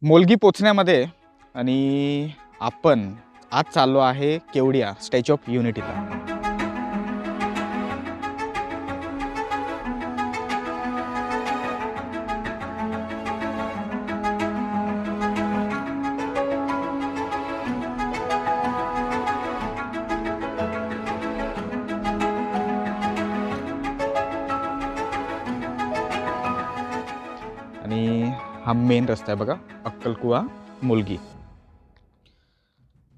मोलगी पोचण्यामध्ये आणि आपण आज चाललो आहे केवडिया स्टॅच्यू ऑफ युनिटीला। आणि हा मेन रस्ता आहे बघा, अक्कलकुवा मोलगी।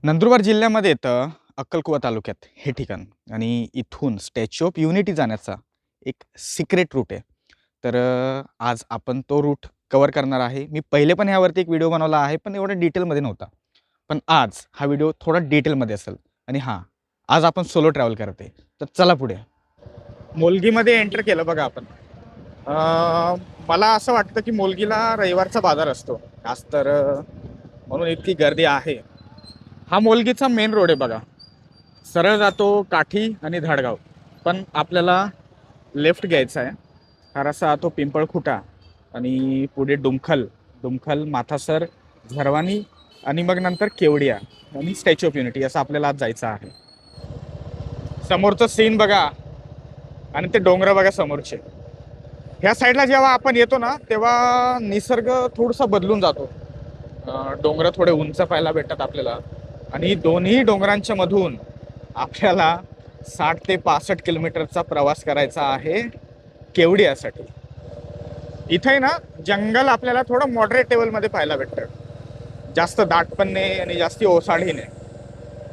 नंदुरबार जिल्ह्यामध्ये येतं अक्कलकुवा तालुक्यात हे ठिकाण, आणि इथून स्टॅच्यू ऑफ युनिटी जाण्याचा एक सिक्रेट रूट आहे। तर आज आपण तो रूट कव्हर करणार आहे। मी पहिले पण ह्यावरती एक व्हिडिओ बनवला आहे, पण एवढा डिटेलमध्ये नव्हता, पण आज हा व्हिडिओ थोडा डिटेलमध्ये असेल। आणि हां, आज आपण सोलो ट्रॅव्हल करते, तर चला पुढे। मोलगीमध्ये एंटर केलं बघा आपण। मला असं वाटतं की मोलगीला रविवारचा बाजार असतो आज, तर म्हणून इतकी गर्दी आहे। हा मोलगीचा मेन रोड आहे बघा, सरळ जातो काठी आणि धाडगाव, पण आपल्याला लेफ्ट घ्यायचा आहे। हा रस्ता तो पिंपळखुटा आणि पुढे दुमखल, माथासर, झरवानी आणि मग नंतर केवडिया आणि स्टॅच्यू ऑफ युनिटी असं आपल्याला आज जायचं आहे। समोरचं सीन बघा आणि ते डोंगर बघा समोरचे। ह्या साईडला जेव्हा आपण येतो ना, तेव्हा निसर्ग थोडासा बदलून जातो। डोंगर थोडे उंच पाहायला भेटतात आपल्याला, आणि दोन्ही डोंगरांच्या मधून आपल्याला 60 ते 65 किलोमीटरचा प्रवास करायचा आहे केवडियासाठी। इथे ना जंगल आपल्याला थोडं मॉडरेट लेवलमध्ये पाहायला भेटतं, जास्त दाट पण नाही आणि जास्ती ओसाडी नाही।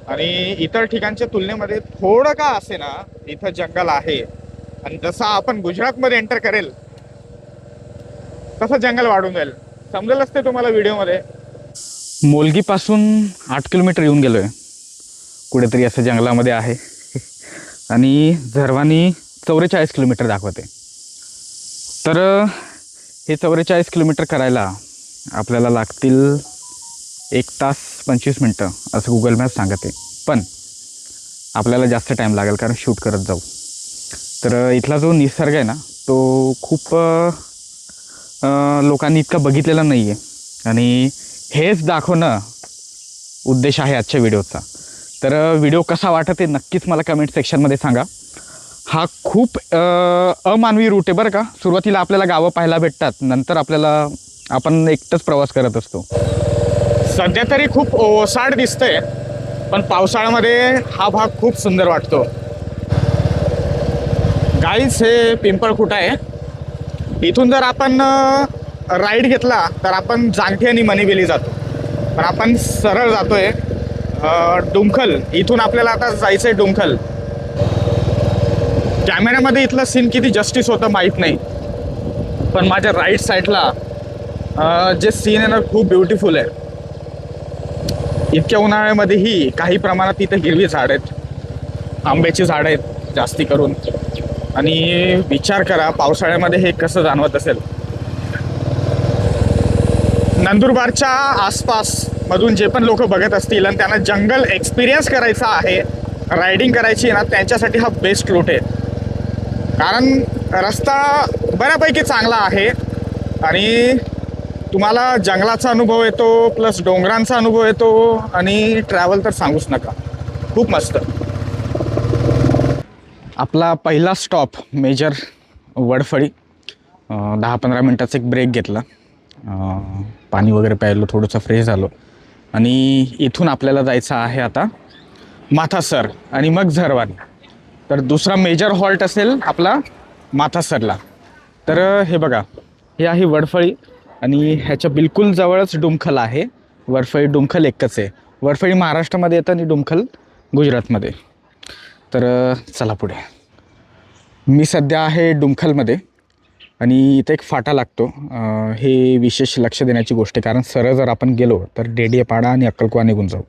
आणि इतर ठिकाणच्या तुलनेमध्ये थोडं का असे ना इथं जंगल आहे, आणि जसं आपण गुजरातमध्ये एंटर करेल तसं जंगल वाढून जाईल, समजेलच ते तुम्हाला व्हिडिओमध्ये। मोलगीपासून 8 किलोमीटर येऊन गेलोय, कुठेतरी असं जंगलामध्ये आहे। आणि झरवानी 44 किलोमीटर दाखवते। तर हे 44 किलोमीटर करायला आपल्याला लागतील 1 तास 25 मिनटं असं गुगल मॅप सांगते, पण आपल्याला जास्त टाईम लागेल कारण शूट करत जाऊ। तर इथला जो निसर्ग आहे ना, तो खूप लोकांनी इतका बघितलेला नाही आहे, आणि हेच दाखवणं उद्देश आहे आजच्या व्हिडिओचा। तर व्हिडिओ कसा वाटत आहे नक्कीच मला कमेंट सेक्शनमध्ये सांगा। हा खूप अमानवी रूट आहे बरं का। सुरुवातीला आपल्याला गावं पाहायला भेटतात, नंतर आपण एकटंच प्रवास करत असतो। सध्या तरी खूप ओसाड दिसतंय, पण पावसाळ्यामध्ये हा भाग खूप सुंदर वाटतो। गाईस, हे पिंपळखुटा आहे। इथून जर आपण राईड घेतला तर आपण जांठी आणि मणिबेली जातो, पण आपण सरळ जातोय डुमखल। इथून आपल्याला आता जायचंय डुमखल। कॅमेऱ्यामध्ये इथलं सीन किती जस्टिस होतं माहीत नाही, पण माझ्या राईट साईडला जे सीन आहे ना खूप ब्युटिफुल आहे। इतक्या उन्हाळ्यामध्येही काही प्रमाणात इथं हिरवी झाड आहेत, आंब्याची झाड आहेत जास्ती करून। आणि विचार करा पावसाळ्यामध्ये हे कसं जाणवत असेल। नंदुरबारच्या आसपास मधून जे पण लोक बघत असतील आणि त्यांना जंगल एक्सपिरियन्स करायचा आहे, रायडिंग करायची आहे ना, त्यांच्यासाठी हा बेस्ट रूट आहे। कारण रस्ता बऱ्यापैकी चांगला आहे, आणि तुम्हाला जंगलाचा अनुभव येतो, प्लस डोंगरांचा अनुभव येतो, आणि ट्रॅव्हल तर सांगूच नका, खूप मस्त। आपला पहिला स्टॉप मेजर वडफळी। 10-15 मिनटाचा एक ब्रेक घेतला, पाणी वगैरे प्यायलो, थोडंसं फ्रेश झालो, आणि इथून आपल्याला जायचं आहे आता माथासर आणि मग झरवानी। तर दुसरा मेजर हॉल्ट असेल आपला माथासरला। तर हे बघा, हे आहे वडफळी, आणि ह्याच्या बिलकुल जवळच डुमखल आहे। वडफळी डुमखल एकच आहे, वडफळी महाराष्ट्रामध्ये येतं आणि डुमखल गुजरातमध्ये। तर चला पुढे। मी सध्या आहे डुमखलमध्ये, आणि इथे एक फाटा लागतो। हे विशेष लक्ष देण्याची गोष्ट आहे, कारण सरळ जर आपण गेलो तर डेडियापाडा आणि अक्कलकुवा निघून जाऊ,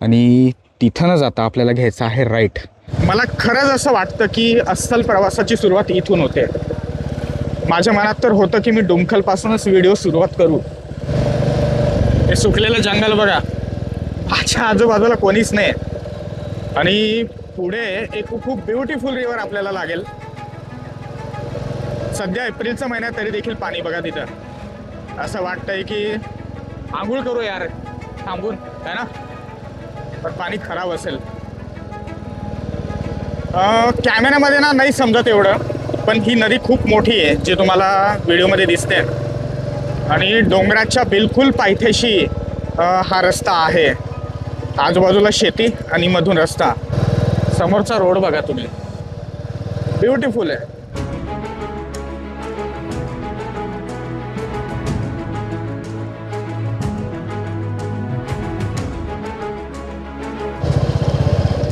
आणि तिथं न जाता आपल्याला घ्यायचं आहे राईट। मला खरंच असं वाटतं की अस्सल प्रवासाची सुरुवात इथून होते। माझ्या मनात तर होतं की मी डुमखलपासूनच व्हिडिओ सुरुवात करू। हे सुकलेलं जंगल बघा, माझ्या आजूबाजूला कोणीच नाही, आणि पुढे एक खूप ब्युटिफुल रिव्हर आपल्याला लागेल। सध्या एप्रिलचा महिना तरी देखील पाणी बघा तिथं, असं वाटतंय की आंघोळ करू यार थांबून, है ना, पण पाणी खराब असेल. कॅमेऱ्यामध्ये ना नाही समजत एवढं, पण ही नदी खूप मोठी आहे जी तुम्हाला व्हिडिओमध्ये दिसते. आणि डोंगराच्या बिलकुल पायथ्याशी हा रस्ता आहे. आजूबाजूला शेती आणि मधून रस्ता. समोरचा रोड बघा तुम्ही, ब्युटिफुल आहे.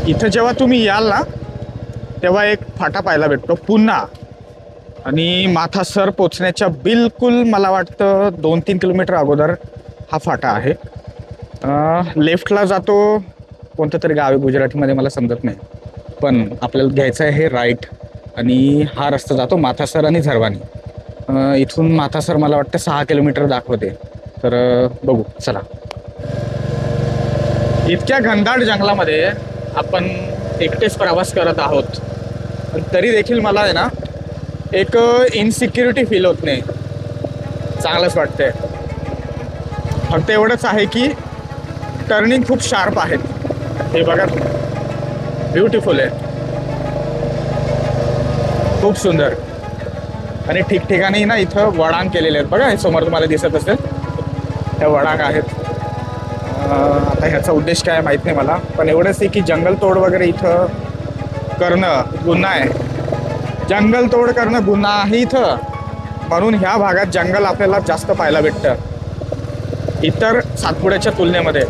इथं जेव्हा तुम्ही याल ना तेव्हा एक फाटा पाहायला भेटतो पुन्हा. आणि माथासर पोचण्याच्या बिलकुल मला वाटतं 2-3 किलोमीटर अगोदर हा फाटा आहे. लेफ्टला जातो कोणतं तरी गाव आहे गुजरातीमध्ये, मला समजत नाही, पण आपल्याला घ्यायचं आहे हे राईट. आणि हा रस्ता जातो माथासर आणि झरवानी. इथून माथासर मला वाटतं 6 किलोमीटर दाखवते. तर बघू चला. इतक्या घनदाट जंगलामध्ये आपण एकटेच प्रवास करत आहोत, पण तरी देखील मला आहे ना एक इनसिक्युरिटी फील होत नाही. चांगलंच वाटतंय. फक्त एवढंच आहे की टर्निंग खूप शार्प आहेत. हे बघा ब्युटिफुल आहे, खूप सुंदर. आणि ठिकठिकाणी ना इथं वळांग केलेले आहेत बघा. हे समोर तुम्हाला दिसत असेल त्या वळांग आहेत. आता ह्याचा उद्देश काय माहीत नाही मला, पण एवढंच आहे की जंगलतोड वगैरे इथं करणं गुन्हा आहे. जंगलतोड करणं गुन्हा आहे इथं, म्हणून ह्या भागात जंगल आपल्याला जास्त पाहायला भेटतं इतर सातपुड्याच्या तुलनेमध्ये.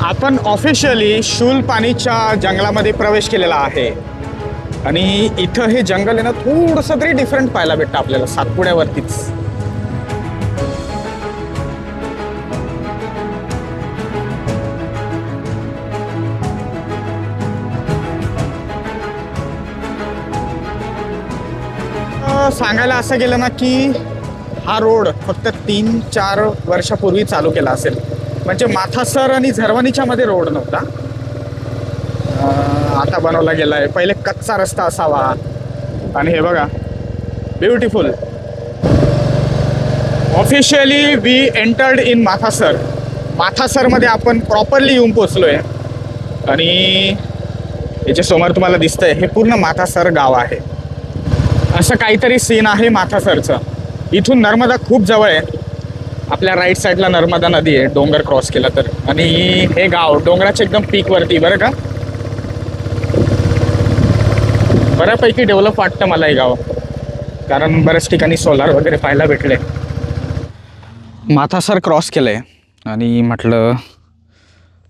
आपण ऑफिशियली शूलपाणीच्या जंगलामध्ये प्रवेश केलेला आहे. आणि इथं हे जंगल आहे ना थोडंसं तरी डिफरंट पाहायला भेटतं आपल्याला सातपुड्यावरतीच. सांगायला असं गेलं ना की हा रोड फक्त 3-4 वर्षापूर्वी चालू केला असेल. म्हणजे माथासर आणि झरवानीच्या मध्ये रोड नव्हता, आता बनवला गेला आहे. पहिले कच्चा रस्ता असावा. आणि हे बघा beautiful. Officially we entered in Mathasar. माथासरमध्ये आपण प्रॉपरली येऊन पोचलो आहे. आणि याच्या समोर तुम्हाला दिसतंय हे पूर्ण माथासर गाव आहे. असं काहीतरी सीन आहे माथासरचं. इथून नर्मदा खूप जवळ आहे. आपल्या राईट साईडला नर्मदा नदी आहे डोंगर क्रॉस केला तर. आणि हे गाव डोंगराच्या एकदम पीकवरती बरं का. बऱ्यापैकी डेव्हलप वाटतं मला हे गाव, कारण बऱ्याच ठिकाणी सोलार वगैरे पाहायला भेटले. माथासर क्रॉस केलं आहे आणि म्हटलं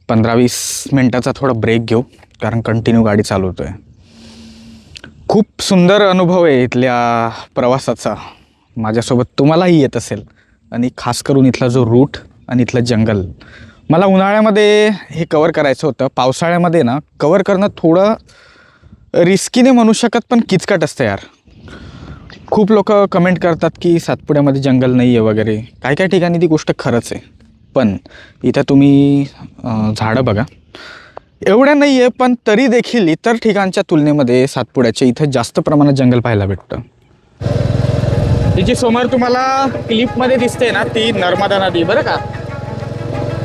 15-20 मिनटाचा थोडा ब्रेक घेऊ, कारण कंटिन्यू गाडी चालवतोय. खूप सुंदर अनुभव आहे इथल्या प्रवासाचा. माझ्यासोबत तुम्हालाही येत असेल. आणि खास करून इथला जो रूट आणि इथलं जंगल मला उन्हाळ्यामध्ये हे कवर करायचं होतं. पावसाळ्यामध्ये ना कवर करणं थोडं रिस्कीने म्हणू शकत, पण किचकट असतं यार. खूप लोक कमेंट करतात की सातपुड्यामध्ये जंगल नाही आहे वगैरे. काही काही ठिकाणी ती गोष्ट खरंच आहे, पण इथं तुम्ही झाडं बघा, एवढ्या नाही आहे, पण तरी देखील इतर ठिकाणच्या तुलनेमध्ये सातपुड्याच्या इथं जास्त प्रमाणात जंगल पाहायला भेटतं. ही जी समोर तुम्हाला क्लिपमध्ये दिसते ना ती नर्मदा नदी बरं का.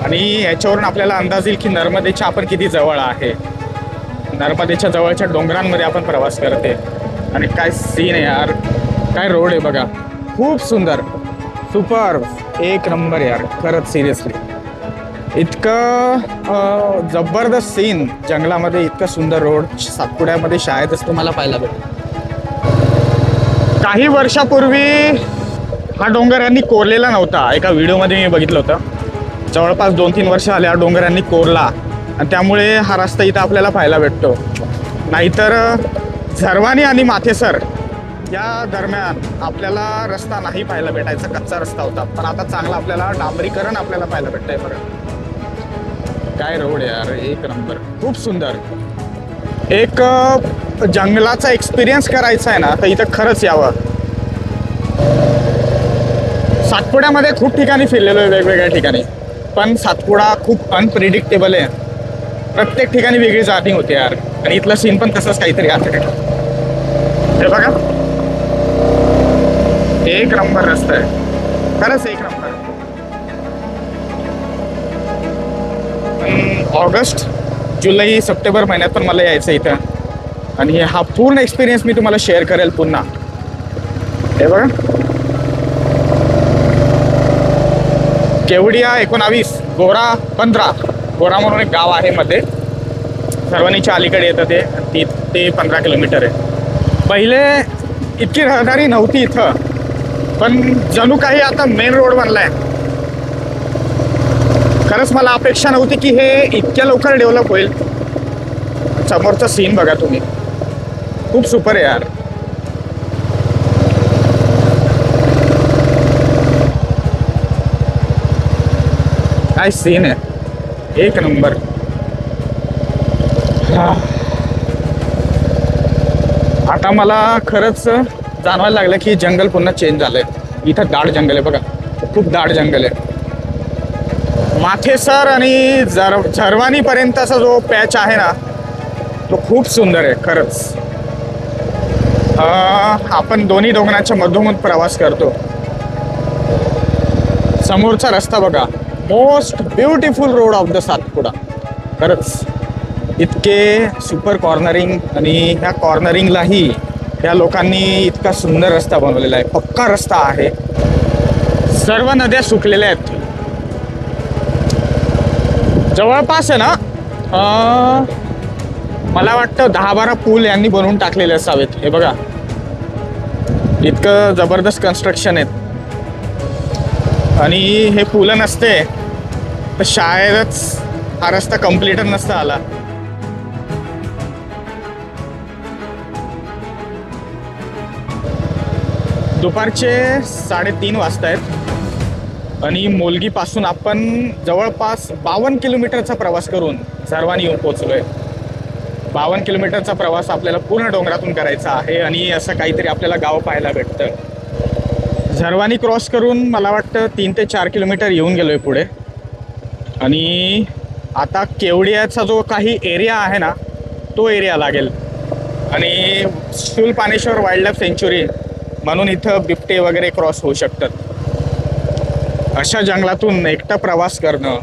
आणि याच्यावरून आपल्याला अंदाज येईल की नर्मदेच्या आपण किती जवळ आहे. नर्मदेच्या जवळच्या डोंगरांमध्ये आपण प्रवास करते. आणि काय सीन आहे यार, काय रोड आहे बघा, खूप सुंदर, सुपर, एक नंबर यार, खरंच सिरियसली. इतकं जबरदस्त सीन जंगलामध्ये, इतकं सुंदर रोड सातपुड्यामध्ये शाळेतच तुम्हाला पाहायला भेटेल. काही वर्षापूर्वी हा डोंगर यांनी कोरलेला नव्हता. एका व्हिडिओमध्ये मी बघितलं होतं. जवळपास 2-3 वर्ष आले हा डोंगर यांनी कोरला आणि त्यामुळे हा रस्ता इथं आपल्याला पाहायला भेटतो. नाहीतर झरवानी आणि माथेसर या दरम्यान आपल्याला रस्ता नाही पाहायला भेटायचा, कच्चा रस्ता होता. पण आता चांगला आपल्याला डांबरीकरण आपल्याला पाहायला भेटतंय. बरं काय रोड यार, एक नंबर, खूप सुंदर. एक जंगलाचा एक्सपिरियन्स करायचा आहे ना तर इथं खरंच यावं. सातपुड्यामध्ये खूप ठिकाणी फिरलेलो आहे, वेगवेगळ्या ठिकाणी, पण सातपुडा खूप अनप्रिडिक्टेबल आहे. प्रत्येक ठिकाणी वेगळी जार्निंग होते यार. आणि इथलं सीन पण तसंच काहीतरी आहे. हे बघा एक नंबर रस्ता आहे, खरंच एक नंबर. ऑगस्ट, जुलै, सप्टेंबर महिन्यात पण मला यायचं इथं आणि हा पूर्ण एक्सपिरियन्स मी तुम्हाला शेअर करेल पुन्हा. हे बघा, केवडिया 19, गोरा 15. गोरा म्हणून एक गाव आहे मध्ये, सर्वांनीच्या अलीकडे येतं ते 15 किलोमीटर आहे. पहिले इतकी रहदारी नव्हती इथं, पण जणू काही आता मेन रोड बनलाय. खरंच मला अपेक्षा नव्हती की हे इतक्या लवकर डेव्हलप होईल. समोरचा सीन बघा तुम्ही, खूप सुपर आहे यार. काय सीन आहे, एक नंबर. आता मला खरंच जाणवायला लागलं की जंगल पुन्हा चेंज झालंय. इथं दाट जंगल आहे बघा, खूप दाट जंगल आहे. माथेसर आणि झरवानीपर्यंतचा जो पॅच आहे ना, तो खूप सुंदर आहे खरंच. आपण दोन्ही डोंगराच्या मधोमध प्रवास करतो. समोरचा रस्ता बघा, most beautiful road of the Satpuda. खरंच इतके सुपर कॉर्नरिंग, आणि ह्या कॉर्नरिंगलाही या लोकांनी इतका सुंदर रस्ता बनवलेला आहे. पक्का रस्ता आहे. सर्व नद्या सुकलेल्या आहेत जवळपास आहे ना. मला वाटतं 10-12 पूल यांनी बनवून टाकलेले असावेत. हे बघा, इतकं जबरदस्त कन्स्ट्रक्शन आहेत. आणि हे पुलं नसते तर शायदच हा रस्ता कम्प्लीट नसता आला. दुपारचे 3:30 वाजता आहेत आणि मोलगीपासून आपण जवळपास 52 किलोमीटरचा प्रवास करून झरवानी येऊन पोचलोय. 52 किलोमीटरचा प्रवास आपल्याला पूर्ण डोंगरातून करायचा आहे आणि असं काहीतरी आपल्याला गाव पाहायला भेटतं. झरवानी क्रॉस करून मला वाटतं 3 ते 4 किलोमीटर येऊन गेलोय पुढे. आणि आता केवडियाचा जो काही एरिया आहे ना, तो एरिया लागेल. आणि शूलपाणेश्वर वाईल्ड लाईफ सेंच्युरी म्हणून इथं बिबटे वगैरे क्रॉस होऊ शकतात. अशा जंगलातून एकटा प्रवास करणं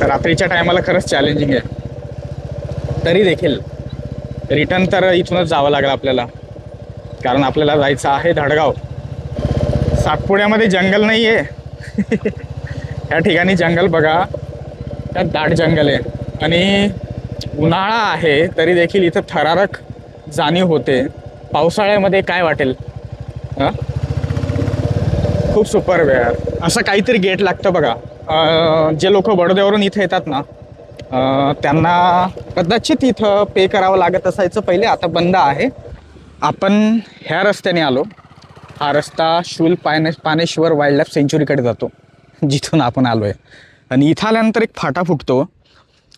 रात्रीच्या टायमाला खरंच चॅलेंजिंग आहे. तरी देखील रिटर्न तर इथूनच जावं लागलं आपल्याला, कारण आपल्याला जायचं आहे धडगाव. सातपुड्यामध्ये जंगल नाही आहे. या ठिकाणी जंगल बघा, त्यात दाट जंगल आहे आणि उन्हाळा आहे तरी देखील इथं थरारक जाणीव होते. पावसाळ्यामध्ये काय वाटेल. खूप सुपर वेळ. असं काहीतरी गेट लागतं बघा. जे लोक बडोद्यावरून इथे येतात ना, त्यांना कदाचित इथं पे करावं लागत असायचं पहिले, आता बंद आहे. आपण ह्या रस्त्याने आलो. हा रस्ता पाणेश्वर वाईल्ड लाईफ सेंच्युरीकडे जातो, जिथून आपण आलो आहे. आणि इथं आल्यानंतर एक फाटा फुटतो.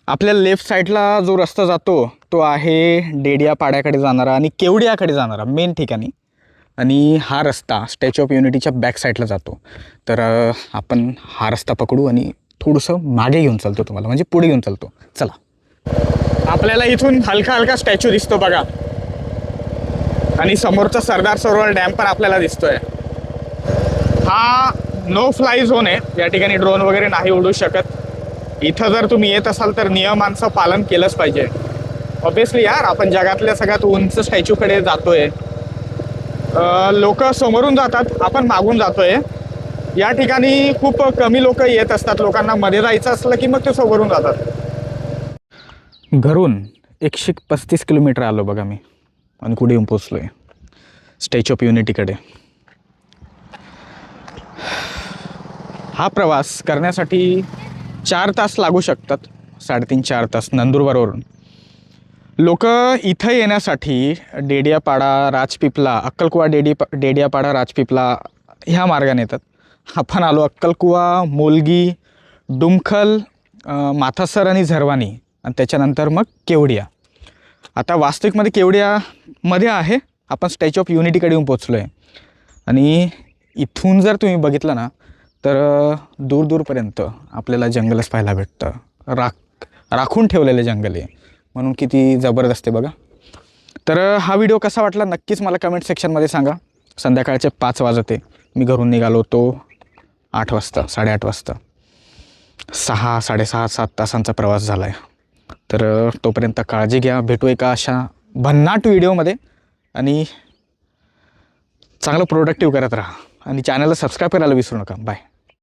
आपल्या लेफ्ट साईडला जो रस्ता जातो तो आहे डेडियापाड्याकडे जाणारा आणि केवडियाकडे जाणारा मेन ठिकाणी. आणि हा रस्ता स्टॅच्यू ऑफ युनिटीच्या बॅक साईडला जातो. तर आपण हा रस्ता पकडू आणि थोडंसं मागे घेऊन चालतो तुम्हाला, म्हणजे पुढे घेऊन चालतो. चला. आपल्याला इथून हलका हलका स्टॅच्यू दिसतो बघा, आणि समोरचा सरदार सरोवर डॅम पण आपल्याला दिसतोय. हा नो फ्लाय झोन आहे. या ठिकाणी ड्रोन वगैरे नाही उडू शकत. इथं जर तुम्ही येत असाल तर नियमांचं पालन केलंच पाहिजे. ऑब्विसली यार, आपण जगातल्या सगळ्यात उंच स्टॅच्यूकडे जातोय. लोक समोरून जातात, आपण मागून जातोय. या ठिकाणी खूप कमी लोक येत असतात. लोकांना मध्ये जायचं असलं की मग ते समोरून जातात. घरून 135 किलोमीटर आलो बघा मी, आणि कुठे येऊन पोचलोय स्टॅच्यू ऑफ युनिटीकडे. हा प्रवास करण्यासाठी 4 तास लागू शकतात, 3.5-4 तास नंदुरबारवरून. लोक इथं येण्यासाठी डेडियापाडा, राजपिपला, अक्कलकुवा, डेडियापाडा, राजपिपला ह्या मार्गाने येतात. आपण आलो अक्कलकुवा, मोलगी, डुमखल, माथासर आणि झरवानी, आणि त्याच्यानंतर मग केवडिया. आता वास्तविकमध्ये केवडियामध्ये आहे. आपण स्टॅच्यू ऑफ युनिटीकडे येऊन पोचलो आहे. आणि इथून जर तुम्ही बघितलं ना तर दूरपर्यंत आपल्याला जंगलच पाहायला भेटतं. राखून ठेवलेले जंगल आहे, म्हणून किती जबरदस्त आहे बघा. तर हा व्हिडिओ कसा वाटला नक्कीच मला कमेंट सेक्शनमध्ये सांगा. संध्याकाळचे 5 वाजते. मी घरून निघालो होतो 8 वाजता, 8:30 वाजता. 6-6.5-7 तासांचा प्रवास झाला आहे. तर तोपर्यंत काळजी घ्या. भेटू एका अशा भन्नाट व्हिडिओमध्ये आणि चांगलं प्रोडक्टिव्ह करत राहा आणि चॅनलला सबस्क्राईब करायला विसरू नका. बाय.